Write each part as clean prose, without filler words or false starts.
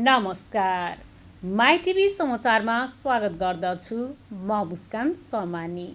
नमस्कार। My TV समाचारमा स्वागत गर्दछु। म मुस्कान समानी।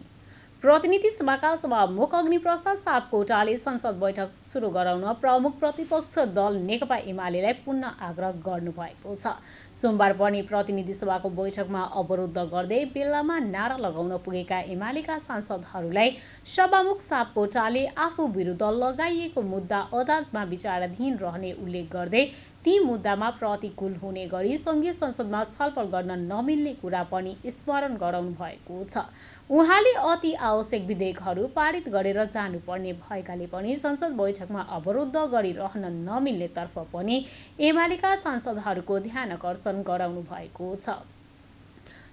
प्रतिनिधि सभाका सभामुख अग्निप्रसाद सापकोटाले संसद बैठक सुरु गराउन प्रमुख प्रतिपक्ष दल नेकपा एमालेलाई पुनः आग्रह गर्नुभएको छ। सोमबार पनि प्रतिनिधि सभाको बैठकमा अवरुद्ध गर्दै बेलामा नारा लगाउन पुगेका एमालेका सांसदहरूलाई सभामुख सापकोटाले आफू विरुद्ध लगाइएको मुद्दा अदालतमा विचाराधीन रहने उल्लेख गर्दै ती मुद्दामा प्रतिकूल हुने गरी संघीय संसदमा छलफल गर्न नमिल्ने कुरा पनि स्मरण गराउनु भएको छ। उहाँले अति आवश्यक विधेयकहरू पारित गरेर जानुपर्ने भएकाले पनि संसद बैठकमा अवरुद्ध गरिरहन नमिल्नेतर्फ पनि एमालेका सांसदहरूको ध्यान आकर्षण गराउनु भएको छ।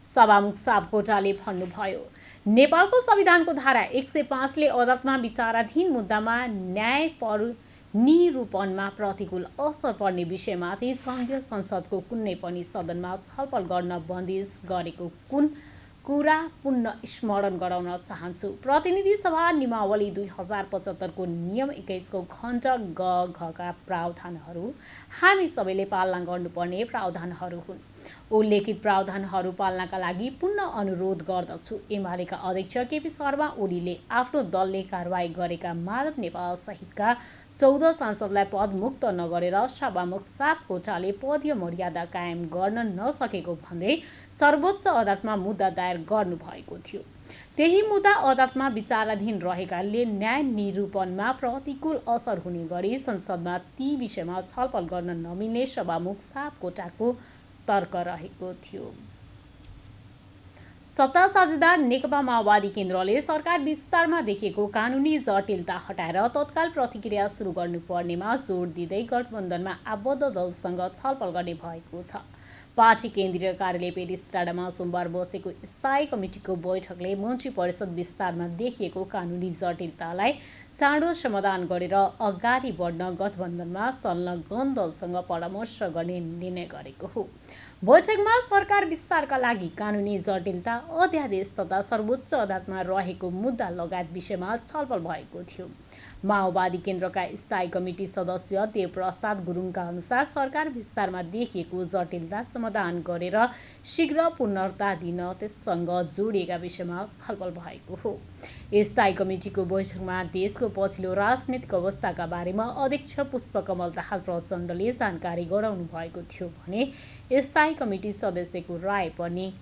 सभामुख सापकोटाले भन्नुभयो, नेपालको संविधानको धारा 105 ले अदालतमा विचाराधीन मुद्दामा न्याय निरूपणमा प्रतिकूल असर पर्ने विषयमाथि संघीय संसदको कुनै पनि सदनमा छलफल गर्न बन्दिश गरेको कुरा पुनः स्मरण गराउन चाहन्छु। प्रतिनिधि सभा नियमावली 2075 को नियम 21 को खण्ड ग घ का प्रावधानहरू हामी सबैले पालना गर्नुपर्ने प्रावधानहरू हुन्। उल्लेखित प्रावधानहरू पालनाका लागि पुनः अनुरोध गर्दछु। एमालेका अध्यक्ष केपी शर्मा ओलीले आफ्नो दलले कारवाही गरेका माधव नेपाल सहितका 14 सांसदलाई पदमुक्त नगरेर सभामुख सापकोटाले पदीय मर्यादा कायम गर्न नसकेको भन्दै सर्वोच्च अदालतमा मुद्दा दायर गर्नुभएको थियो। त्यही मुद्दा अदालतमा विचाराधीन रहेकाले न्याय निरूपणमा प्रतिकूल असर हुने गरी संसदमा ती विषयमा छलफल गर्न नमिल्ने सभामुख सापकोटाको तर्क रहेको थियो। सत्ता साझेदार नेकपा माओवादी केन्द्रले सरकार विस्तारमा देखिएको कानुनी जटिलता हटाएर तत्काल प्रतिक्रिया सुरु गर्नुपर्नेमा जोड दिँदै गठबन्धनमा आबद्ध दलसँग छलफल गर्ने भएको छ। पार्टी केन्द्रीय कार्यालय पेरिस टाडामा सोमबार बसेको स्थायी कमिटीको बैठकले मन्त्री परिषद विस्तारमा देखिएको कानुनी जटिलतालाई चाँडो समाधान गरेर अगाडि बढ्न गठबन्धनमा संलग्न दलसँग परामर्श गर्ने निर्णय गरेको हो। बैठकमा सरकार विस्तारका लागि कानुनी जटिलता, अध्यादेश तथा सर्वोच्च अदालतमा रहेको मुद्दा लगायत विषयमा छलफल भएको थियो। माओवादी केन्द्रका स्थायी कमिटी सदस्य देवप्रसाद गुरुङका अनुसार सरकार विस्तारमा देखिएको जटिलता समाधान गरेर शीघ्र पूर्णता दिन त्यससँग जोडिएका विषयमा छलफल भएको हो। स्थायी कमिटीको बैठकमा देशको पछिल्लो राजनीतिक अवस्थाका बारेमा अध्यक्ष पुष्पकमल दाहाल प्रचण्डले जानकारी गराउनु भएको थियो भने स्थायी कमिटी सदस्यको राय पनि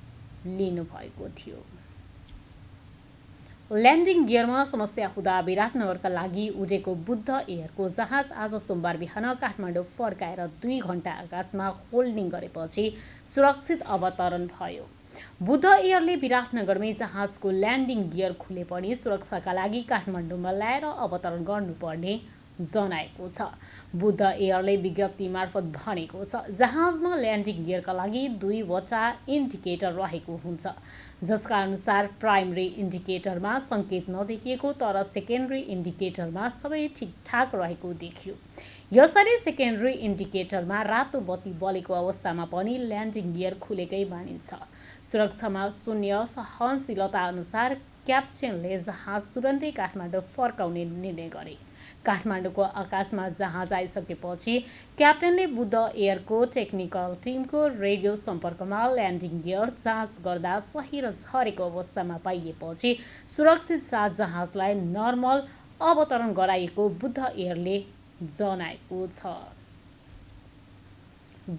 लिनुभएको थियो। ल्यान्डिङ गियरमा समस्या हुँदा विराटनगरका लागि उडेको बुद्ध एयरको जहाज आज सोमबार बिहान काठमाडौँ फर्काएर 2 घण्टा आकाशमा होल्डिङ गरेपछि सुरक्षित अवतरण भयो। बुद्ध एयरले विराटनगरमै जहाजको ल्यान्डिङ गियर खुले पनि सुरक्षाका लागि काठमाडौँमा ल्याएर अवतरण गर्नुपर्ने जनाएको छ। बुद्ध एयरले विज्ञप्ति मार्फत भनेको छ, जहाजमा ल्यान्डिङ गियरका लागि 2 वटा इन्डिकेटर रहेको हुन्छ, जसका अनुसार प्राइमरी इन्डिकेटरमा सङ्केत नदेखिएको तर सेकेन्डरी इन्डिकेटरमा सबै ठिकठाक रहेको देखियो। यसरी सेकेन्डरी इन्डिकेटरमा रातो बत्ती बलेको अवस्थामा पनि ल्यान्डिङ गियर खुलेकै मानिन्छ। सुरक्षामा शून्य सहनशीलता अनुसार क्याप्टेनले जहाज तुरन्तै काठमाडौँ फर्काउने निर्णय गरे। काठमाडौँको आकाशमा जहाज आइसकेपछि क्याप्टेनले बुद्ध एयरको टेक्निकल टिमको रेडियो सम्पर्कमा ल्यान्डिङ गियर जाँच गर्दा सही र झरेको अवस्थामा पाइएपछि सुरक्षित साथ जहाजलाई नर्मल अवतरण गराइएको बुद्ध एयरले जनाएको छ।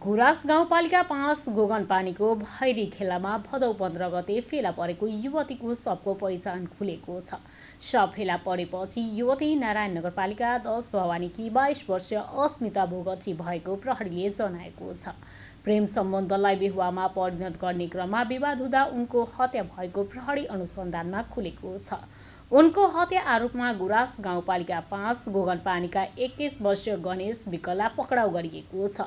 गुराँस गाउँपालिका 5 गोगनपानीको भैरी खेलामा भदौ 15 गते फेला परेको युवतीको शवको पहिचान खुलेको छ। शव फेला परेपछि युवती नारायण नगरपालिका 10 भवानीकी 22 वर्षीय अस्मिता बोगटी भएको प्रहरीले जनाएको छ। प्रेम सम्बन्धलाई बेहुवामा परिणत गर्ने क्रममा विवाद हुँदा उनको हत्या भएको प्रहरी अनुसन्धानमा खुलेको छ। उनको हत्या आरोपमा गुराँस गाउँपालिका 5 गोगनपानीका 21 वर्षीय गणेश विकला पक्राउ गरिएको छ।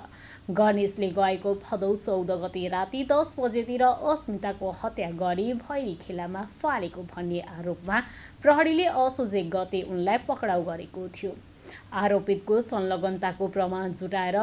गणेशले गएको भदौ 14 गते राति 10 बजेतिर अस्मिताको हत्या गरी भैरी खेलामा फालेको भन्ने आरोपमा प्रहरीले असोज 1 गते उनलाई पक्राउ गरेको थियो। आरोपितको संलग्नताको प्रमाण जुटाएर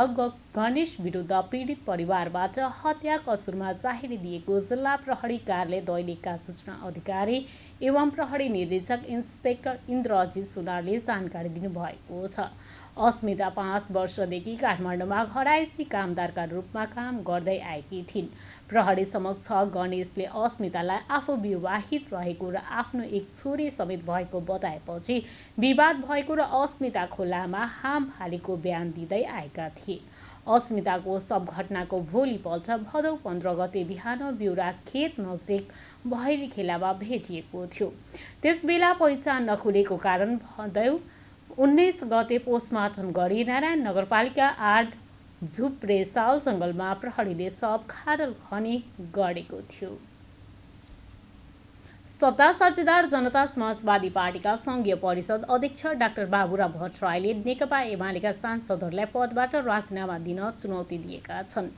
गणेश विरुद्ध पीडित परिवारबाट हत्या कसुरमा जाहेरी दिएको जिल्ला प्रहरी कार्यालय दैलेखका सूचना अधिकारी एवं प्रहरी निर्देशक इन्स्पेक्टर इन्द्रजित सुनारले जानकारी दिनुभएको छ। अस्मिता 5 वर्षदेखि काठमाडौँमा घरायसी कामदारका रूपमा काम गर्दै आएकी थिइन्। प्रहरी समक्ष गणेशले अस्मितालाई आफू विवाहित रहेको र आफ्नो एक छोरी समेत भएको बताएपछि विवाद भएको र अस्मिता खुल्लामा हाम फालेको बयान दिँदै आएका थिए। अस्मिताको सब घटनाको भोलिपल्ट भदौ 15 गते बिहान बिउरा खेत नजिक भैरी खेलामा भेटिएको थियो। त्यसबेला पहिचान नखुलेको कारण भदौ 19 गते पोस्टमार्टम गरी नारायण नगरपालिका 8 झुप्रेसाल जङ्गलमा प्रहरीले शव खाडल खनी गरेको थियो। सत्ता साझेदार जनता समाजवादी पार्टीका सङ्घीय परिषद अध्यक्ष डाक्टर बाबुराम भट्टराईले नेकपा एमालेका सांसदहरूलाई पदबाट राजीनामा दिन चुनौती दिएका छन्।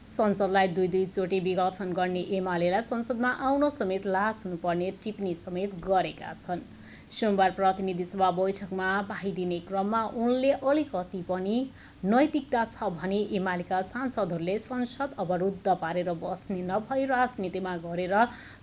संसदलाई दुई चोटि विघटन गर्ने एमालेलाई संसदमा आउन समेत लाज हुनुपर्ने टिप्पणी समेत गरेका छन्। सोमबार प्रतिनिधि सभा बैठकमा बाहिरिने क्रममा उनले अलिकति पनि नैतिकता छ भने एमालेका सांसदहरूले संसद अवरुद्ध पारेर बस्ने नभई राजनीतिमा गरेर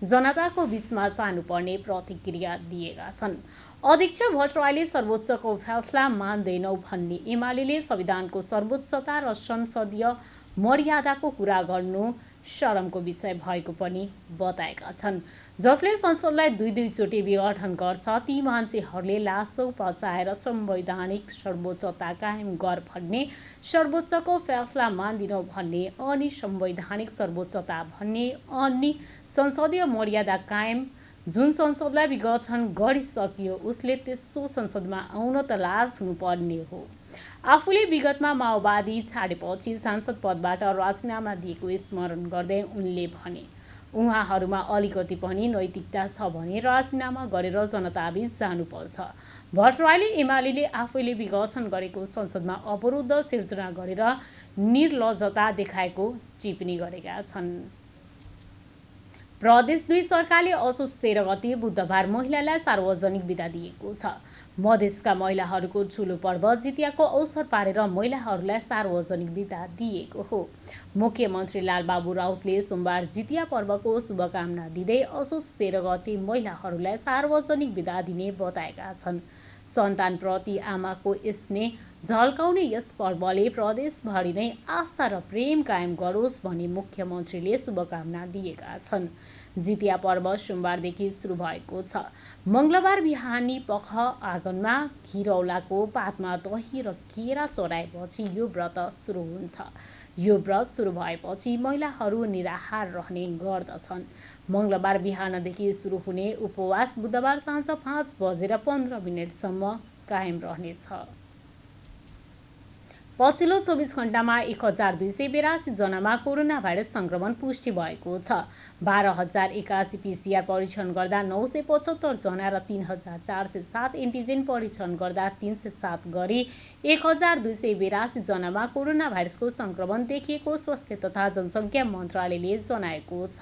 जनताको बीचमा जानुपर्ने प्रतिक्रिया दिएका छन्। अध्यक्ष भट्टराईले सर्वोच्चको फैसला मान्दैनौ भन्ने एमालेले संविधानको सर्वोच्चता र संसदीय मर्यादाको कुरा गर्नु शरमको विषय भएको पनि बताएका छन्। जसले संसदलाई दुई चोटि विघटन गर्छ ती मान्छेहरूले लासौँ पचाएर संवैधानिक सर्वोच्चता कायम गर भन्ने, सर्वोच्चको फैसला मान्दिनौ भन्ने, अनि संवैधानिक सर्वोच्चता भन्ने, अनि संसदीय मर्यादा कायम। जुन संसदलाई विघटन गरिसकियो उसले त्यसो संसदमा आउन त लाज हुनुपर्ने हो। आफूले विगतमा माओवादी छाडेपछि सांसद पदबाट राजीनामा दिएको स्मरण गर्दै उनले भने, उहाँहरूमा अलिकति पनि नैतिकता छ भने राजीनामा गरेर जनताबीच जानुपर्छ। भट्टराईले एमालेले आफैले विघटन गरेको संसदमा अवरोध सिर्जना गरेर निर्लजता देखाएको टिप्पणी गरेका छन्। प्रदेश 2 सरकारले असोज 13 गते बुधबार महिलालाई सार्वजनिक बिदा दिएको छ। मधेसका महिलाहरूको ठुलो पर्व जितियाको अवसर पारेर महिलाहरूलाई सार्वजनिक बिदा दिएको हो। मुख्यमन्त्री लालबाबु राउतले सोमबार जितिया पर्वको शुभकामना दिँदै असोज 13 गते महिलाहरूलाई सार्वजनिक बिदा दिने बताएका छन्। सन्तानप्रति आमाको स्नेह झल्काउने यस पर्वले प्रदेशभरि नै आस्था र प्रेम कायम गरोस् भनी मुख्यमन्त्रीले शुभकामना दिएका छन्। जितिया पर्व सोमबारदेखि सुरु भएको छ। मङ्गलबार बिहानी पख आँगनमा घिरौलाको पातमा दही र केरा चढाएपछि यो व्रत सुरु हुन्छ। यो व्रत सुरु भएपछि महिलाहरू निराहार रहने गर्दछन्। मङ्गलबार बिहानदेखि सुरु हुने उपवास बुधबार साँझ 5:15 कायम रहनेछ। पछिल्लो 24 घण्टामा 1282 जनामा कोरोना भाइरस संक्रमण पुष्टि भएको छ। 12,081 PCR परीक्षण गर्दा 975 जना र 3,407 एन्टिजेन परीक्षण गर्दा 307 गरी 1282 जनामा कोरोना भाइरसको संक्रमण देखिएको स्वास्थ्य तथा जनसङ्ख्या मन्त्रालयले जनाएको छ।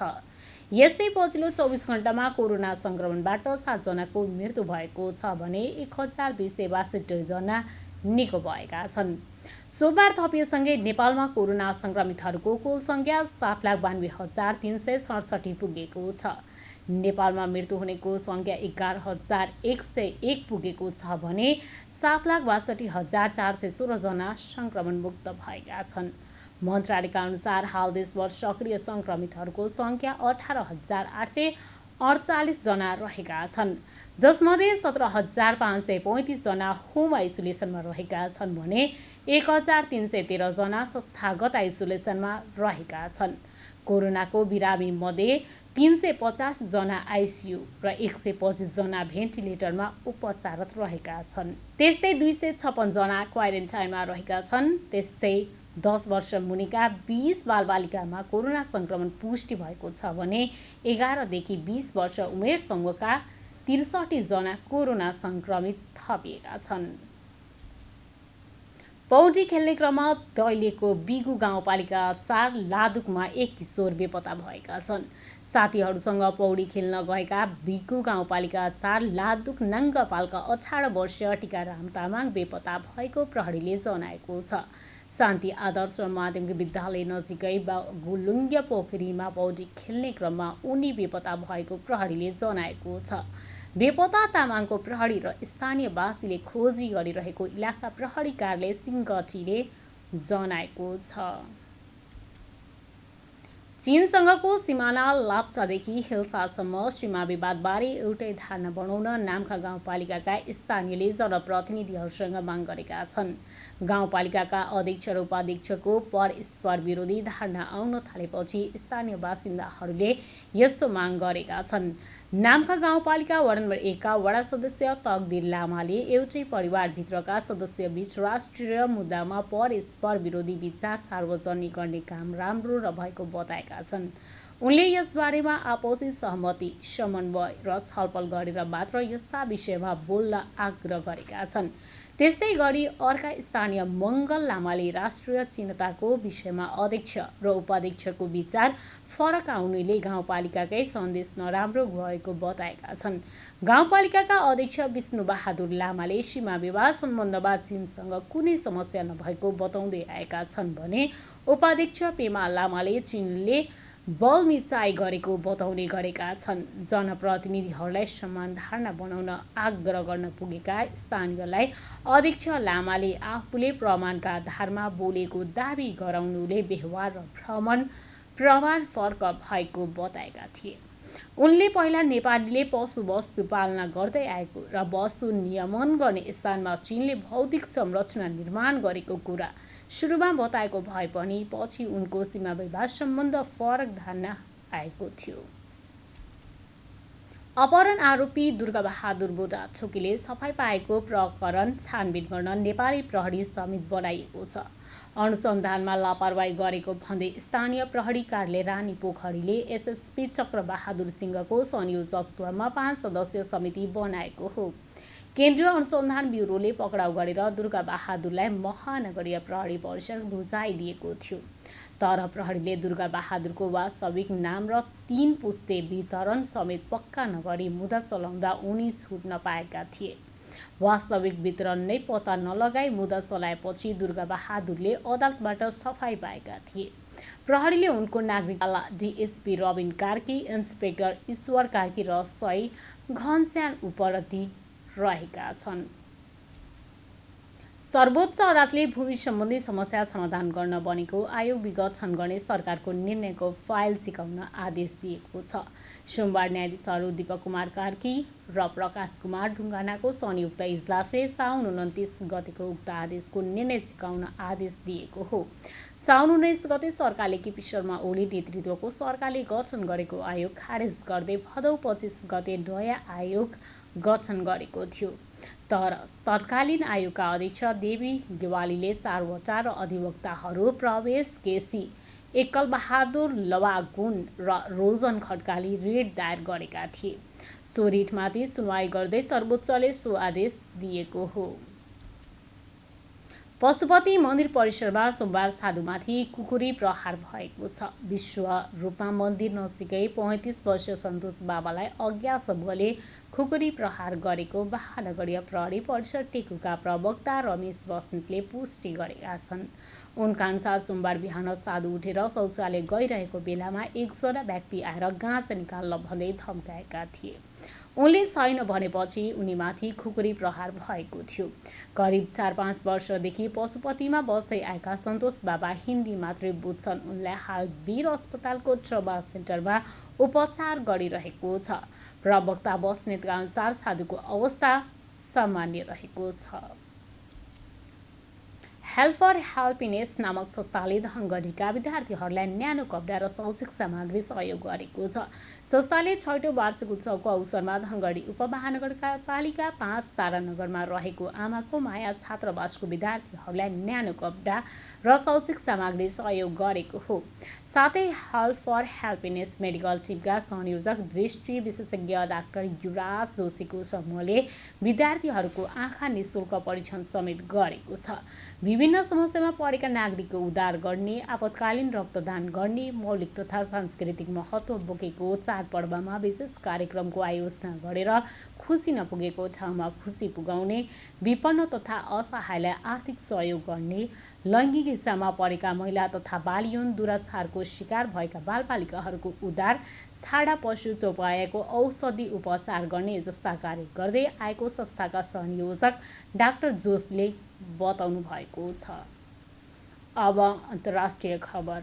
यस्तै पछिल्लो 24 घण्टामा कोरोना संक्रमणबाट 7 जनाको मृत्यु भएको छ भने 1262 जना निको भएका छन्। सोमबार थपिएसँगै नेपालमा कोरोना संक्रमितहरूको कुल सङ्ख्या 7,92,367 पुगेको छ। नेपालमा मृत्यु हुनेको सङ्ख्या 11,101 पुगेको छ भने 7,62,416 जना संक्रमणमुक्त भएका छन्। मन्त्रालयका अनुसार हाल देशभर सक्रिय संक्रमितहरूको सङ्ख्या 18,848 जना रहेका छन्, जसमध्ये 17,535 जना होम आइसोलेसनमा रहेका छन् भने 1,313 जना संस्थागत आइसोलेसनमा रहेका छन्। कोरोनाको बिरामी मध्ये 350 जना आइसियु र 125 जना भेन्टिलेटरमा उपचाररत रहेका छन्। त्यस्तै 256 जना क्वारेन्टाइनमा रहेका छन्। त्यस्तै 10 वर्ष मुनिका 20 बालबालिकामा कोरोना संक्रमण पुष्टि भएको छ भने 11 देखि 20 वर्ष उमेर समूहका 63 जना कोरोना संक्रमित थपिएका छन्। पौडी खेल्ने क्रममा दैलेखको बिगु गाउँपालिका 4 लादुकमा एक किशोर बेपत्ता भएका छन्। साथीहरूसँग पौडी खेल्न गएका बिगु गाउँपालिका 4 लादुक नाङ्गपालका 18 वर्षीय टिकाराम तामाङ बेपत्ता भएको प्रहरीले जनाएको छ। शान्ति आदर्श माध्यमिक विद्यालय नजिकै गुलुङ्गे पोखरीमा पौडी खेल्ने क्रममा उनी बेपत्ता भएको प्रहरीले जनाएको छ। बेपत्ता तामाङको प्रहरी र स्थानीयवासीले खोजी गरिरहेको इलाका प्रहरी कार्यालय सिंगटीले जनाएको छ। चीनसँगको सिमाना लाप्चादेखि हिल्सासम्म सीमा विवादबारे एउटै धारणा बनाउन नाम्खा गाउँपालिकाका स्थानीयले जनप्रतिनिधिहरूसँग माग गरेका छन्। गाउँपालिकाका अध्यक्ष र उपाध्यक्षको परस्पर विरोधी धारणा आउन थालेपछि स्थानीय बासिन्दाहरूले यस्तो माग गरेका छन्। नाम्खा गाउँपालिका वडा नम्बर 1 का वडा सदस्य तकदिर लामाले एउटै परिवारभित्रका सदस्यबीच राष्ट्रिय मुद्दामा परस्पर विरोधी विचार सार्वजनिक गर्ने काम राम्रो भएको बताएका छन्। उनले यसबारेमा आपसी सहमति, समन्वय र छलफल गरेर मात्र यस्ता विषयमा बोल्न आग्रह गरेका छन्। त्यस्तै गरी अर्का स्थानीय मङ्गल लामाले राष्ट्रिय चिन्ताको विषयमा अध्यक्ष र उपाध्यक्षको विचार फरक आउनुले गाउँपालिकाकै सन्देश नराम्रो भएको बताएका छन्। गाउँपालिकाका अध्यक्ष विष्णुबहादुर लामाले सीमा विवाद सम्बन्धमा चीनसँग कुनै समस्या नभएको बताउँदै आएका छन् भने उपाध्यक्ष पेमा लामाले चीनले बलमिचाइ गरेको बताउने गरेका छन्। जनप्रतिनिधिहरूलाई समान धारणा बनाउन आग्रह गर्न पुगेका स्थानीयलाई अध्यक्ष लामाले आफूले प्रमाणका आधारमा बोलेको दाबी गराउनुले व्यवहार र प्रमाण फरक भएको बताएका थिए। उनले पहिला नेपालीले पशुवस्तु पालना गर्दै आएको र वस्तु नियमन गर्ने स्थानमा चीनले भौतिक संरचना निर्माण गरेको कुरा सुरुमा बताएको भए पनि पछि उनको सीमा विवाद सम्बन्ध फरक धारणा आएको थियो। अपहरण आरोपी दुर्गाबहादुर बोटाछोकीले सफाई पाएको प्रकरण छानबिन गर्न नेपाली प्रहरी समिति बनाइएको छ। अनुसन्धानमा लापरवाही गरेको भन्दै स्थानीय प्रहरी कार्यालय रानी पोखरीले एसएसपी चक्रबहादुर सिंहको संयोजकत्वमा 5 सदस्यीय समिति बनाएको हो। केन्द्रीय अनुसन्धान ब्युरोले पक्राउ गरेर दुर्गाबहादुरलाई महानगरीय प्रहरी परिसर बुझाइदिएको थियो। तर प्रहरीले दुर्गाबहादुरको वास्तविक नाम र 3 पुस्ते वितरण समेत पक्का नगरी मुद्दत चलाउँदा उनी छुट्न पाएका थिए। वास्तविक वितरण नै पत्ता नलगाई मुद्दत चलाएपछि दुर्गाबहादुरले अदालतबाट सफाई पाएका थिए। प्रहरीले उनको नागरिकता डिएसपी रबिन कार्की, इन्सपेक्टर ईश्वर कार्की र सही घनश्याम उपरती रहेका छन्। सर्वोच्च अदालतले भूमि सम्बन्धी समस्या समाधान गर्न बनेको आयोग विघटन गर्ने सरकारको निर्णयको फाइल सिकाउन आदेश दिएको छ। सोमबार न्यायाधीशहरू दीपक कुमार कार्की र प्रकाश कुमार ढुङ्गानाको संयुक्त इजलासले साउन 29 गतेको उक्त आदेशको निर्णय सिकाउन आदेश दिएको हो। साउन 19 गते सरकारले केपी शर्मा ओली नेतृत्वको सरकारले गठन गरेको आयोग खारेज गर्दै भदौ 25 गते नयाँ आयोग गठन गरेको थियो। तर तत्कालीन आयोगका अध्यक्ष देवी गेवालीले 4 वटा र अधिवक्ताहरू प्रवेश केसी, एकलबहादुर लवागुन र रोजन खड्काले रिट दायर गरेका थिए। सो रिटमाथि सुनवाई गर्दै सर्वोच्चले सो आदेश दिएको हो। पशुपति मन्दिर परिसरमा सोमबार साधुमाथि कुकुरी प्रहार भएको छ। विश्व रूपमा मन्दिर नजिकै 35 वर्षीय सन्तोष बाबालाई अज्ञात समूहले खुकुरी प्रहार गरेको महानगरीय प्रहरी परिसर टेकुका प्रवक्ता रमेश बस्नेतले पुष्टि गरेका छन्। उनका अनुसार सोमबार बिहान साधु उठेर शौचालय गइरहेको बेलामा एकजना व्यक्ति आएर गाँचा निकाल्न भन्दै धम्काएका थिए। उनले छैन भनेपछि उनीमाथि खुकुरी प्रहार भएको थियो। करिब 4-5 वर्षदेखि पशुपतिमा बस्दै आएका सन्तोष बाबा हिन्दी मात्रै बुझ्छन्। उनलाई हाल वीर अस्पतालको ट्रमा सेन्टरमा उपचार गरिरहेको छ। प्रवक्ता बस्नेतका अनुसार साधुको अवस्था सामान्य रहेको छ। हेल्प फर ह्याप्पिनेस नामक संस्थाले धनगढीका विद्यार्थीहरूलाई न्यानो कपडा र शैक्षिक सामग्री सहयोग गरेको छ। संस्थाले 6औं वार्षिक उत्सवको अवसरमा धनगढी उपमहानगरपालिका 5 तारानगरमा रहेको आमाको माया छात्रावासको विद्यार्थीहरूलाई न्यानो कपडा र शैक्षिक सामग्री सहयोग गरेको हो। साथै हेल्प फर ह्याप्पिनेस मेडिकल टिमका संयोजक दृष्टि विशेषज्ञ डाक्टर युवराज जोशीको समूहले विद्यार्थीहरूको आँखा निःशुल्क परीक्षण समेत गरेको छ। विभिन्न समस्यामा परेका नागरिकको उद्धार गर्ने, आपतकालीन रक्तदान गर्ने, मौलिक तथा सांस्कृतिक महत्त्व बोकेको चाडपर्वमा विशेष कार्यक्रमको आयोजना गरेर खुसी नपुगेको ठाउँमा खुसी पुगाउने, विपन्न तथा असहायलाई आर्थिक सहयोग गर्ने, लैङ्गिक हिंसामा परेका महिला तथा बाल यौन दुराचारको शिकार भएका बालबालिकाहरूको उद्धार, छाडा पशु चौपायाको औषधि उपचार गर्ने जस्ता कार्य गर्दै आएको संस्थाका संयोजक डाक्टर जोसले बताउनु भएको छ। अब अन्तर्राष्ट्रिय खबर।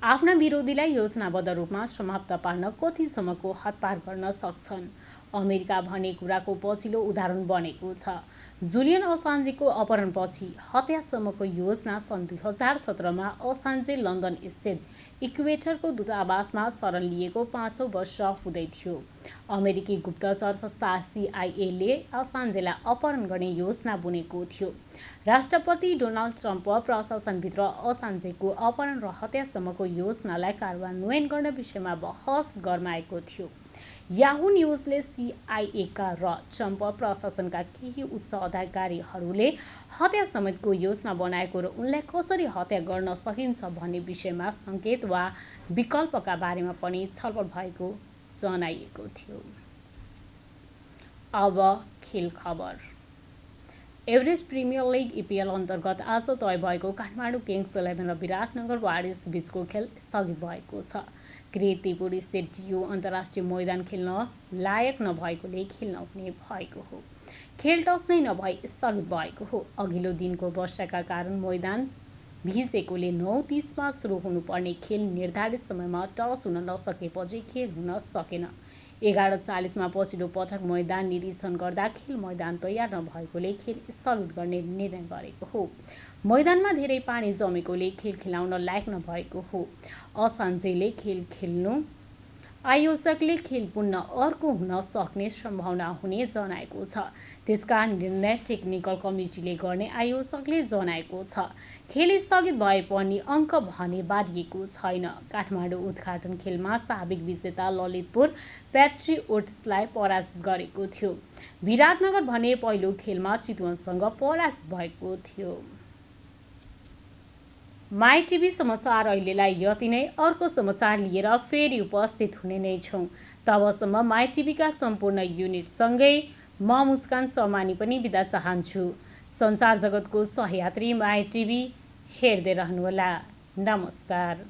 आफ्ना विरोधीलाई योजनाबद्ध रूपमा समाप्त पार्न कतिसम्मको हदपार गर्न सक्छन्, अमेरिका भन्ने कुराको पछिल्लो उदाहरण बनेको छ। जुलियन असान्जेको अपहरणपछि हत्यासम्मको योजना सन् 2017मा असान्जे लन्डन स्थित इक्वेटरको दूतावासमा शरण लिएको 5औं वर्ष हुँदै थियो। अमेरिकी गुप्तचर संस्था CIA असान्जेलाई अपहरण गर्ने योजना बुनेको थियो। राष्ट्रपति डोनाल्ड ट्रम्प प्रशासनभित्र असान्जेको अपहरण र हत्यासम्मको योजनालाई कार्यान्वयन गर्ने विषयमा बहस गरमाएको थियो। याहू न्युजले CIA र ट्रम्प प्रशासनका केही उच्च अधिकारीहरूले हत्या समेतको योजना बनाएको र उनलाई कसरी हत्या गर्न सकिन्छ भन्ने विषयमा सङ्केत वा विकल्पका बारेमा पनि छलफल भएको जनाइएको थियो। अब खेल खबर। एभरेस्ट प्रिमियर लिग EPL अन्तर्गत आज तय भएको काठमाडौँ किङ्स 11 र विराटनगर वारियर्स बीचको खेल स्थगित भएको छ। किर्तिपुर स्थित DU अन्तर्राष्ट्रिय मैदान खेल्न लायक नभएकोले खेल नहुने भएको हो। खेल टस नै नभई स्थगित भएको हो। अघिल्लो दिनको वर्षाका कारण मैदान भिजेकोले 9:30मा सुरु हुनुपर्ने खेल निर्धारित समयमा टस हुन नसकेपछि खेल हुन सकेन। 11:40मा पछिल्लो पटक मैदान निरीक्षण गर्दा खेल मैदान तयार नभएकोले खेल स्थगित गर्ने निर्णय गरेको हो। मैदानमा धेरै पानी जमेकोले खेल खेलाउन लायक नभएको हो। असान्जेले खेल खेल्नु आयोजकले खेल पुनः अर्को हुन सक्ने सम्भावना हुने जनाएको छ। त्यसका निर्णय टेक्निकल कमिटीले गर्ने आयोजकले जनाएको छ। खेल स्थगित भए पनि अङ्क भने बाँडिएको छैन। काठमाडौँ उद्घाटन खेलमा साबिक विजेता ललितपुर प्याट्रियोट्सलाई पराजित गरेको थियो। विराटनगर भने पहिलो खेलमा चितवनसँग पराजित भएको थियो। माइटिभी समाचार अहिलेलाई यति नै। अर्को समाचार लिएर फेरि उपस्थित हुने नै छौँ। तबसम्म माइटिभीका सम्पूर्ण युनिटसँगै म मुस्कान सोमानी पनि बिदा चाहन्छु। संसार जगतको सहयात्री माइटिभी हेर्दै रहनुहोला। नमस्कार।